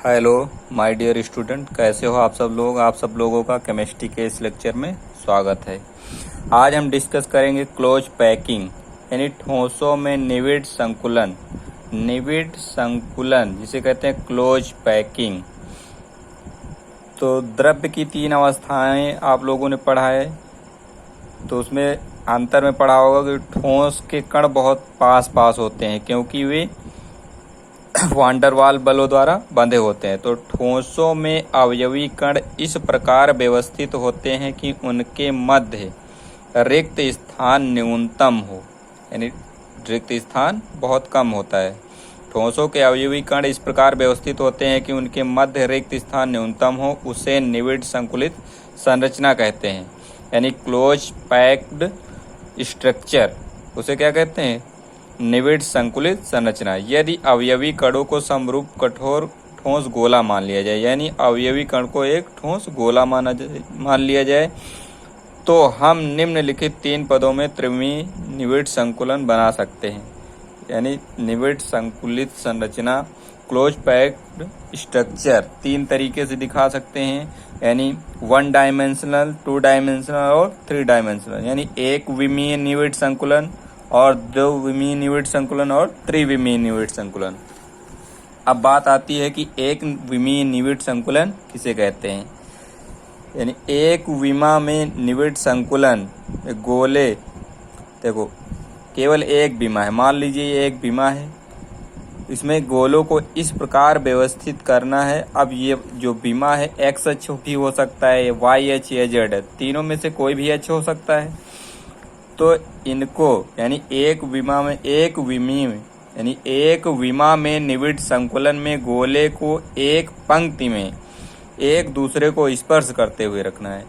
Hello my dear student, कैसे हो आप सब लोग। आप सब लोगों का केमिस्ट्री के इस लेक्चर में स्वागत है। आज हम डिस्कस करेंगे क्लोज पैकिंग यानी ठोसों में निविड संकुलन। निविड संकुलन जिसे कहते हैं क्लोज पैकिंग। तो द्रव्य की 3 अवस्थाएं आप लोगों ने पढ़ा है, तो उसमें अंतर में पढ़ा होगा कि ठोस के कण बहुत पास पास होते हैं क्योंकि वे वांडरवाल बलों द्वारा बंधे होते हैं। तो ठोसों में अवयवी कण इस प्रकार व्यवस्थित होते हैं कि उनके मध्य रिक्त स्थान न्यूनतम हो, यानी रिक्त स्थान बहुत कम होता है। ठोसों के अवयवी कण इस प्रकार व्यवस्थित होते हैं कि उनके मध्य रिक्त स्थान न्यूनतम हो, उसे निविड संकुलित संरचना कहते हैं, यानी क्लोज पैक्ड स्ट्रक्चर। उसे क्या कहते हैं? निविड संकुलित संरचना। यदि अवयवी कणों को समरूप कठोर ठोस गोला मान लिया जाए, यानी अवयवी कण को एक ठोस गोला मान लिया जाए, तो हम निम्नलिखित 3 पदों में त्रिविमीय निविड संकुलन बना सकते हैं। यानी निविड संकुलित संरचना क्लोज पैक्ड स्ट्रक्चर 3 तरीके से दिखा सकते हैं, यानी 1 डायमेंशनल, 2 डायमेंशनल और 3 डायमेंशनल। यानी 1 विमीय निविड संकुलन और 2 विमीय निविड संकुलन और 3 विमीय निविड संकुलन। अब बात आती है कि 1 विमीय निविड संकुलन किसे कहते हैं। यानी 1 विमा में निविड संकुलन गोले, देखो केवल एक विमा है, मान लीजिए ये एक विमा है, इसमें गोलों को इस प्रकार व्यवस्थित करना है। अब ये जो विमा है एक्स अक्ष भी हो सकता है, वाई अक्ष या जेड है, तीनों में से कोई भी अक्ष हो सकता है। तो इनको यानी एक विमा में एक विमीय यानी एक विमा में निविड संकुलन में गोले को एक पंक्ति में एक दूसरे को स्पर्श करते हुए रखना है।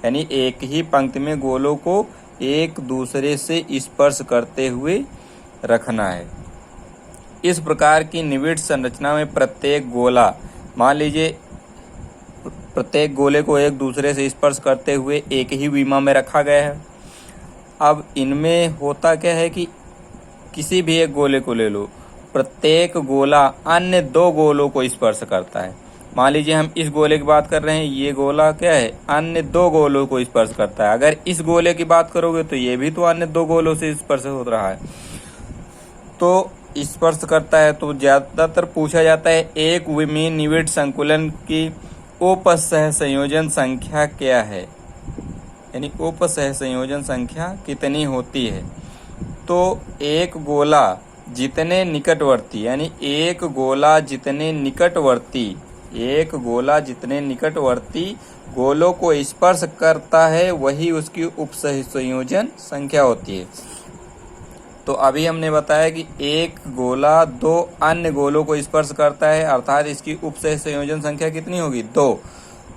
यानी एक ही पंक्ति में गोलों को एक दूसरे से स्पर्श करते हुए रखना है। इस प्रकार की निविड संरचना में प्रत्येक गोला, मान लीजिए प्रत्येक गोले को एक दूसरे से स्पर्श करते हुए एक ही विमा में रखा गया है। अब इनमें होता क्या है कि किसी भी एक गोले को ले लो, प्रत्येक गोला अन्य 2 गोलों को स्पर्श करता है। मान लीजिए हम इस गोले की बात कर रहे हैं, ये गोला क्या है, अन्य 2 गोलों को स्पर्श करता है। अगर इस गोले की बात करोगे तो ये भी तो अन्य 2 गोलों से स्पर्श हो रहा है, तो स्पर्श करता है। तो ज्यादातर पूछा जाता है एक विमीय निविड संकुलन की उपसह संयोजन संख्या क्या है, यानी उपसह संयोजन संख्या कितनी होती है। तो एक गोला जितने निकटवर्ती, यानी एक गोला जितने निकटवर्ती गोलों को स्पर्श करता है वही उसकी उपसह संयोजन संख्या होती है। तो अभी हमने बताया कि एक गोला 2 अन्य गोलों को स्पर्श करता है, अर्थात इसकी उपसह संयोजन संख्या कितनी होगी? 2।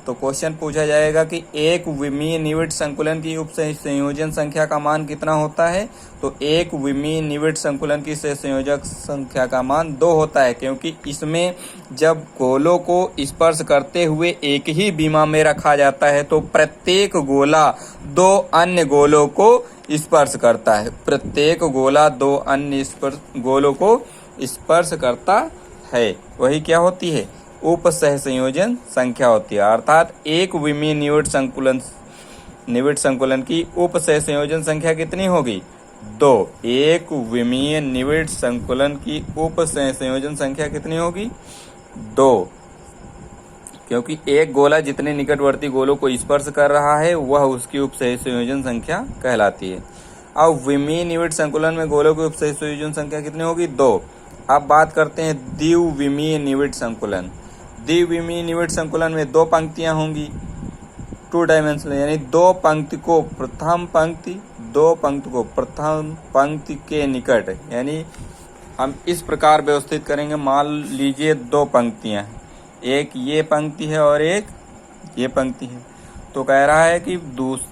तो क्वेश्चन पूछा जाएगा कि एक विमीय निविड संकुलन की उपसह संयोजन संख्या का मान कितना होता है। तो एक विमीय निविड संकुलन की संयोजक संख्या का मान 2 होता है, क्योंकि इसमें जब गोलों को स्पर्श करते हुए एक ही विमा में रखा जाता है तो प्रत्येक गोला 2 अन्य गोलों को स्पर्श करता है। प्रत्येक गोला 2 अन्य गोलों को स्पर्श करता है, वही क्या होती है? उपसह संयोजन संख्या होती है। अर्थात एक विमीय निविड संकुलन की उपसह संयोजन संख्या कितनी होगी? 2। एक विमीय निविड संकुलन की उपसह संयोजन संख्या कितनी होगी? 2, क्योंकि एक गोला जितने निकटवर्ती गोलों को स्पर्श कर रहा है वह उसकी उपसह संयोजन संख्या कहलाती है। अब विमीय निविड संकुलन में गोलों की उपसह संयोजन संख्या कितनी होगी? 2। अब बात करते हैं द्विविमीय निविड संकुलन। द्विविमीय निविड संकुलन में 2 पंक्तियां होंगी, 2 डायमेंशनल, यानी 2 पंक्ति को प्रथम पंक्ति के निकट, यानी हम इस प्रकार व्यवस्थित करेंगे। मान लीजिए 2 पंक्तियां हैं, एक ये पंक्ति है और एक ये पंक्ति है। तो कह रहा है कि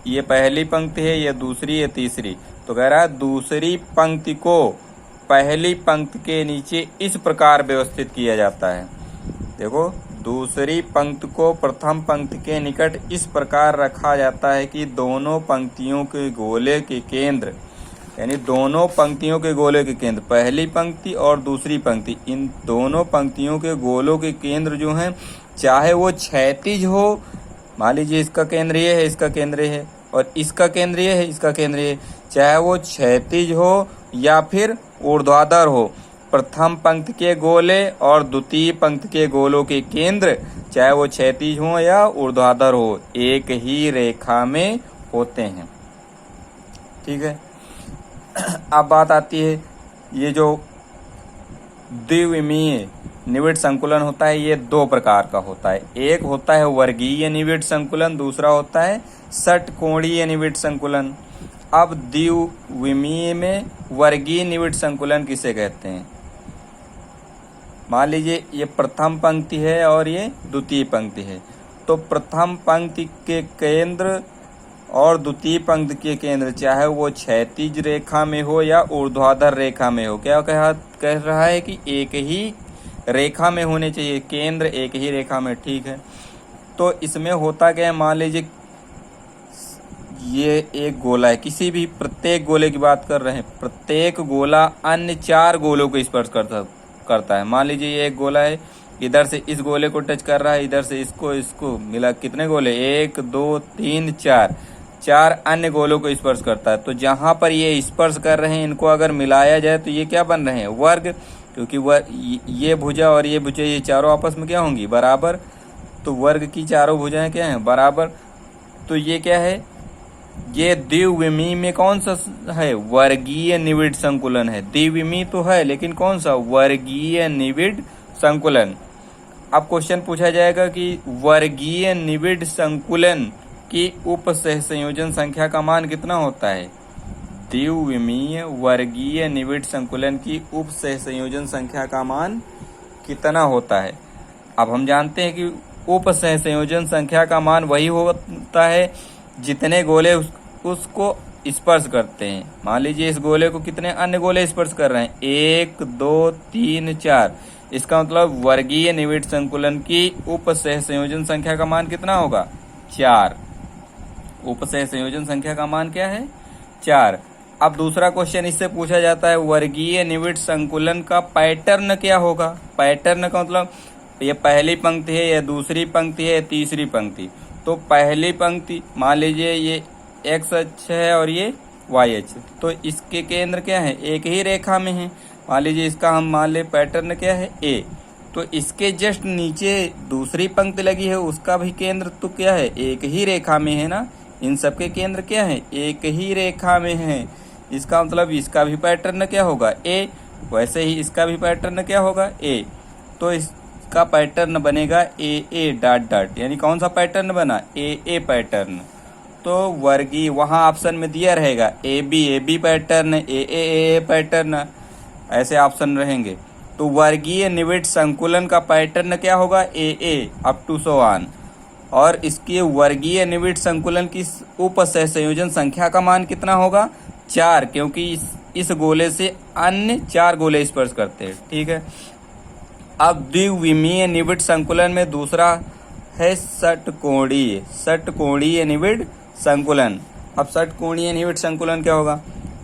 ये पहली पंक्ति है, ये दूसरी, ये तीसरी। तो कह रहा है दूसरी पंक्ति को पहली पंक्ति के नीचे इस प्रकार व्यवस्थित किया जाता है। देखो, दूसरी पंक्ति को प्रथम पंक्ति के निकट इस प्रकार रखा जाता है कि दोनों पंक्तियों के गोले के केंद्र यानी दोनों पंक्तियों के गोले के केंद्र, पहली पंक्ति और दूसरी पंक्ति, इन दोनों पंक्तियों के गोलों के केंद्र जो हैं, चाहे वो क्षैतिज हो, मान लीजिए इसका केंद्र ये है, इसका केंद्र ये है, और इसका केंद्र ये है, इसका केंद्र ये है, चाहे वो क्षैतिज हो या फिर ऊर्ध्वाधर हो, प्रथम पंक्ति के गोले और द्वितीय पंक्ति के गोलों के केंद्र, चाहे वो क्षैतिज हो या ऊर्ध्वाधर हो, एक ही रेखा में होते हैं। ठीक है। अब बात आती है, ये जो द्विविमीय निविड़ संकुलन होता है, ये दो प्रकार का होता है। एक होता है वर्गीय निविड़ संकुलन, दूसरा होता है षटकोणीय निविड़ संकुलन। अब द्विविमीय में वर्गीय निविड़ संकुलन किसे कहते हैं? मान लीजिए ये प्रथम पंक्ति है और ये द्वितीय पंक्ति है, तो प्रथम पंक्ति के केंद्र और द्वितीय पंक्ति के केंद्र, चाहे वो क्षैतिज रेखा में हो या ऊर्ध्वाधर रेखा में हो, क्या कह रहा है कि एक ही रेखा में होने चाहिए, केंद्र एक ही रेखा में। ठीक है। तो इसमें होता क्या है, मान लीजिए ये एक गोला है, किसी भी प्रत्येक गोले की बात कर रहे हैं, प्रत्येक गोला अन्य 4 गोलों को स्पर्श करता है। मान लीजिए ये एक गोला है, इधर से इस गोले को टच कर रहा है, इधर से इसको मिला कितने गोले, 1 2 3 4 अन्य गोलों को स्पर्श करता है। तो जहां पर ये स्पर्श कर रहे हैं, इनको अगर मिलाया जाए तो ये क्या बन रहे हैं, वर्ग, क्योंकि ये भुजा और ये भुजा, ये चारों आपस में क्या होंगी, बराबर। तो वर्ग की चारों भुजाएं क्या हैं, बराबर। तो ये क्या है, ये द्विविमीय में कौन सा है, वर्गीय निविड़ संकुलन है। द्विविमीय तो है, लेकिन कौन सा, वर्गीय निविड़ संकुलन। अब क्वेश्चन पूछा जाएगा कि वर्गीय निविड़ संकुलन की उप सहसंयोजन संख्या का मान कितना होता है। द्विविमीय वर्गीय निविड़ संकुलन की उप सहसंयोजन संख्या का मान कितना होता है। अब हम जानते हैं कि उप सहसंयोजन संख्या का मान वही होता है जितने गोले उसको स्पर्श करते हैं। मान लीजिए इस गोले को कितने अन्य गोले स्पर्श कर रहे हैं, 1 2 3 4। इसका मतलब वर्गीय निविड़ संकुलन की उप सहसंयोजन संख्या का मान कितना होगा, 4। उप सहसंयोजन संख्या का मान क्या है, 4। अब दूसरा क्वेश्चन इससे पूछा जाता है, वर्गीय निविड़ संकुलन का पैटर्न क्या होगा। पैटर्न का मतलब ये पहली पंक्ति है, या दूसरी पंक्ति है, तीसरी पंक्ति। तो पहली पंक्ति मान लीजिए ये x अक्ष है और ये y अक्ष, तो इसके केंद्र क्या है, एक ही रेखा में है। मान लीजिए इसका हम मान ले पैटर्न क्या है, a। तो इसके जस्ट नीचे दूसरी पंक्ति लगी है, उसका भी केंद्र तो क्या है, एक ही रेखा में है ना। इन सबके केंद्र क्या है, एक ही रेखा में है। इसका मतलब इसका भी पैटर्न क्या होगा, a। वैसे ही इसका भी पैटर्न क्या होगा, a। तो इसका पैटर्न बनेगा AA डॉट डॉट, यानी कौन सा पैटर्न बना, AA पैटर्न। तो वर्गीय वहां ऑप्शन में दिया रहेगा AB पैटर्न, AA पैटर्न, ऐसे ऑप्शन रहेंगे। तो वर्गीय निविड़ संकुलन का पैटर्न क्या होगा, AA up to so on. और इसके वर्गीय निविड़ संकुलन की उप सहसंयोजन संख्या का मान कितना होगा, 4, क्योंकि इस गोले से अन्य 4 गोले स्पर्श करते हैं। ठीक है। अब द्विविमीय निविड़ संकुलन में दूसरा है षटकोणीय निविड़ संकुलन। अब षटकोणीय निविड़ संकुलन क्या होगा,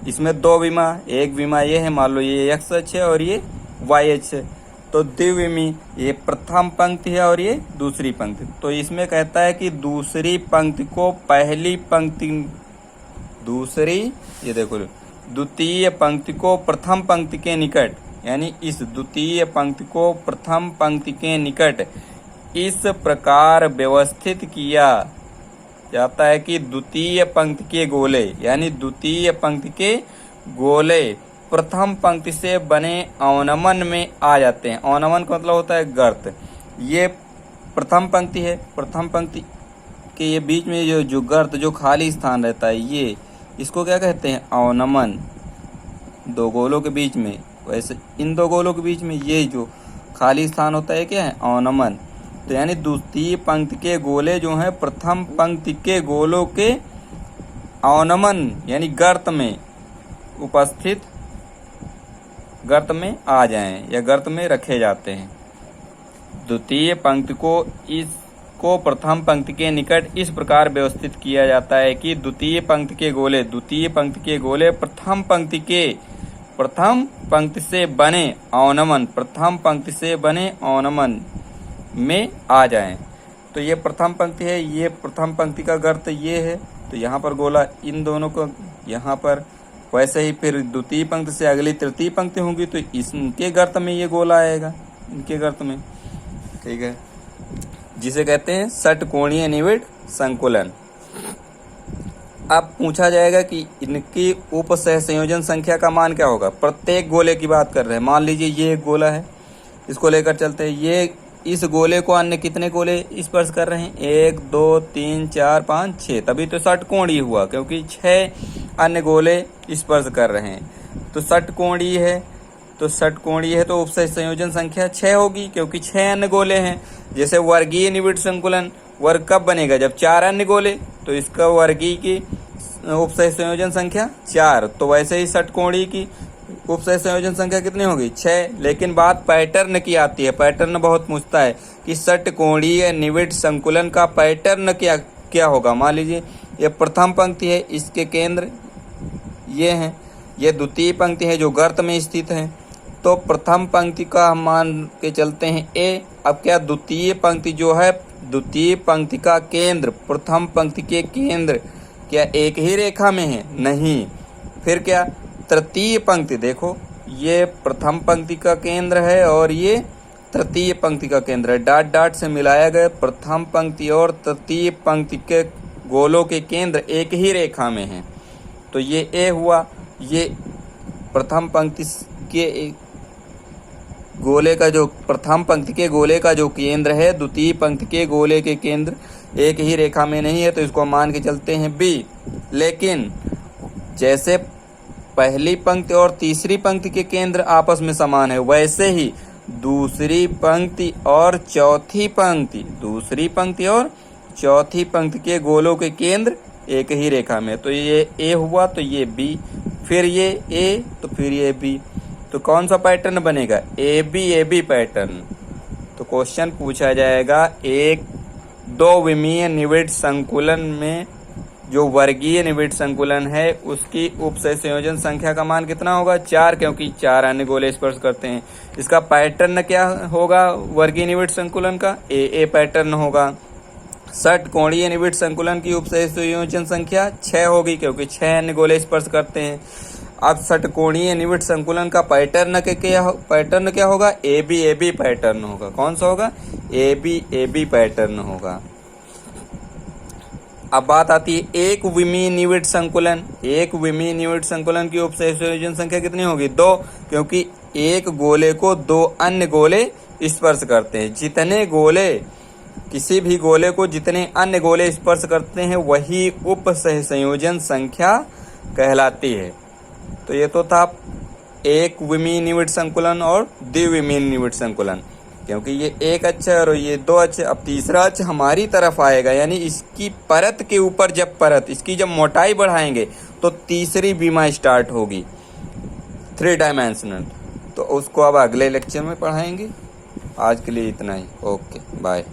इसमें 2 विमा, एक विमा ये है, मान लो ये x अक्ष है और ये y अक्ष है। तो द्विविमीय, ये प्रथम पंक्ति है और ये दूसरी पंक्ति। तो इसमें कहता है कि दूसरी पंक्ति को पहली पंक्ति, ये देखो द्वितीय पंक्ति को प्रथम पंक्ति के निकट, यानी इस द्वितीय पंक्ति को प्रथम पंक्ति के निकट इस प्रकार व्यवस्थित किया जाता है कि द्वितीय पंक्ति के गोले, यानी द्वितीय पंक्ति के गोले प्रथम पंक्ति से बने अवनमन में आ जाते हैं। अवनमन का मतलब होता है गर्त। ये प्रथम पंक्ति है, प्रथम पंक्ति के ये बीच में जो गर्त, जो खाली स्थान रहता है, ये इसको क्या कहते हैं, अवनमन। 2 गोलों के बीच में, वैसे इन 2 गोलों के बीच में ये जो खाली स्थान होता है क्या है, अवनमन। तो यानी द्वितीय पंक्ति के गोले जो हैं प्रथम पंक्ति के गोलों के अवनमन यानी गर्त में उपस्थित, गर्त में आ जाएं या गर्त में रखे जाते हैं। द्वितीय पंक्ति को प्रथम पंक्ति के निकट इस प्रकार व्यवस्थित किया जाता है कि द्वितीय पंक्ति के गोले प्रथम पंक्ति से बने अवनमन में आ जाएं। तो ये प्रथम पंक्ति है, ये प्रथम पंक्ति का गर्त ये है, तो यहाँ पर गोला इन दोनों को यहाँ पर, वैसे ही फिर द्वितीय पंक्ति से अगली तृतीय पंक्ति होंगी तो इनके गर्त में ये गोला आएगा, इनके गर्त में, ठीक है, जिसे कहते हैं षटकोणीय निविड़ संकुलन। अब पूछा जाएगा कि इनकी उप सहसंयोजन संख्या का मान क्या होगा। प्रत्येक गोले की बात कर रहे हैं, मान लीजिए ये एक गोला है, इसको लेकर चलते हैं, ये इस गोले को अन्य कितने गोले स्पर्श कर रहे हैं, 1 2 3 4 5 6, तभी तो षटकोणीय हुआ, क्योंकि 6 अन्य गोले स्पर्श कर रहे हैं। तो षटकोणीय है, तो उपसह संयोजन संख्या 6 होगी, क्योंकि 6 अन्य गोले हैं। जैसे वर्गीय निविड़ संकुलन वर्ग कब बनेगा, जब 4 अन्य गोले, तो इसका वर्गीय की उपसह संयोजन संख्या 4, तो वैसे ही षटकोणीय की उपसह संयोजन संख्या कितनी होगी, 6। लेकिन बात पैटर्न की आती है, पैटर्न बहुत पूछता है कि षटकोणीय निविड़ संकुलन का पैटर्न क्या होगा। मान लीजिए ये प्रथम पंक्ति है, इसके केंद्र ये हैं, ये द्वितीय पंक्ति है जो गर्त में स्थित है, तो प्रथम पंक्ति का हम मान के चलते हैं ए। अब क्या द्वितीय पंक्ति जो है, द्वितीय पंक्ति का केंद्र प्रथम पंक्ति के केंद्र क्या एक ही रेखा में है, नहीं। फिर क्या, तृतीय पंक्ति, देखो ये प्रथम पंक्ति का केंद्र है और ये तृतीय पंक्ति का केंद्र है, डॉट डॉट से मिलाया गया, प्रथम पंक्ति और तृतीय पंक्ति के गोलों के केंद्र एक ही रेखा में हैं, तो ये ए हुआ। ये प्रथम पंक्ति के गोले का जो प्रथम पंक्ति के गोले का जो केंद्र है, द्वितीय पंक्ति के गोले के केंद्र एक ही रेखा में नहीं है, तो इसको मान के चलते हैं बी। लेकिन जैसे पहली पंक्ति और तीसरी पंक्ति के केंद्र आपस में समान है, वैसे ही दूसरी पंक्ति और चौथी पंक्ति के गोलों के केंद्र एक ही रेखा में, तो ये ए हुआ, तो ये बी, फिर ये ए, तो फिर ये बी। तो कौन सा पैटर्न बनेगा, ए बी पैटर्न। तो क्वेश्चन पूछा जाएगा, एक दो विमीय निविड़ संकुलन में जो वर्गीय निविड़ संकुलन है उसकी उपसह संयोजन संख्या का मान कितना होगा, 4, क्योंकि 4 अन्य गोले स्पर्श करते हैं। इसका पैटर्न क्या होगा वर्गीय निविड़ संकुलन का, ए पैटर्न होगा। षटकोणीय निविड़ संकुलन की उपसह संयोजन संख्या 6 होगी, क्योंकि 6 अन्य गोले स्पर्श करते हैं। अब षटकोणीय निविड़ संकुलन का पैटर्न क्या होगा, ए बी पैटर्न होगा। कौन सा होगा, ए बी पैटर्न होगा। अब बात आती है एक विमीय निविड़ संकुलन की उपसह संयोजन संख्या कितनी होगी, 2, क्योंकि एक गोले को 2 अन्य गोले स्पर्श करते हैं। जितने गोले, किसी भी गोले को जितने अन्य गोले स्पर्श करते हैं वही उपसह संयोजन संख्या कहलाती है। तो ये तो था एक विमीय निविड़ संकुलन और द्विविमीय निविड़ संकुलन, क्योंकि ये एक अक्ष और ये 2 अक्ष। अब तीसरा अक्ष हमारी तरफ आएगा, यानी इसकी परत के ऊपर इसकी जब मोटाई बढ़ाएंगे तो तीसरी बीमा स्टार्ट होगी, 3 डायमेंशनल। तो उसको अब अगले लेक्चर में पढ़ाएंगे। आज के लिए इतना ही, ओके बाय।